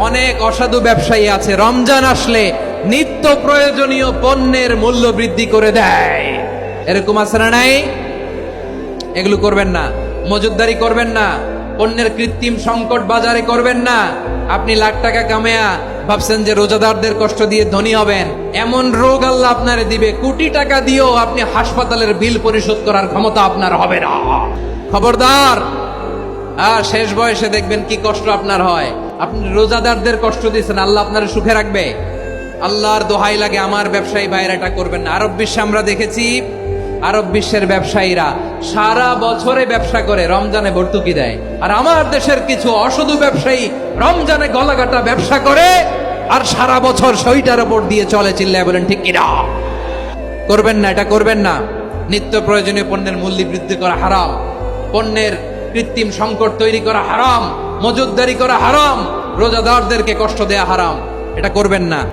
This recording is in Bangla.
অনেক অসাধু ব্যবসায়ী আছে রমজান আসলে নিত্য প্রয়োজনীয় পণ্যের মূল্য বৃদ্ধি করে দেয়। এরকম আছে না নাই? এগুলো করবেন না, মজুতদারি করবেন না, পণ্যের কৃত্রিম সংকট বাজারে করবেন না। আপনি লাখ টাকা কামায়া ভাবছেন যে রোজাদারদের কষ্ট দিয়ে ধনী হবেন, এমন রোগ আল্লাহ আপনারে দিবে, কোটি টাকা দিয়েও আপনি হাসপাতালের বিল পরিশোধ করার ক্ষমতা আপনার হবে না। খবরদার। আর শেষ বয়সে দেখবেন কি কষ্ট আপনার হয়। আপনি রোজাদারদের কষ্ট দিচ্ছেন, আল্লাহ আপনার সুখে রাখবে? আল্লাহর দোহাই লাগে আমার ব্যবসায়ী ভাইরা এটা করবেন না। আরব বিশ্বে আমরা দেখেছি, আরব বিশ্বের ব্যবসায়ীরা সারা বছরে ব্যবসা করে, রমজানে ভর্তুকি দেয়। আর আমার দেশের কিছু অসাধু ব্যবসায়ী রমজানে গলাকাটা ব্যবসা করে আর সারা বছর সইটার উপর দিয়ে চলে। চিল্লায় বলেন ঠিক কিনা? করবেন না, এটা করবেন না। নিত্য প্রয়োজনীয় পণ্যের মূল্য বৃদ্ধি করা হারাম, পণ্যের কৃত্রিম সংকট তৈরি করা হারাম, মজুতদারি করা হারাম, রোজাদারদেরকে কষ্ট দেয়া হারাম। এটা করবেন না।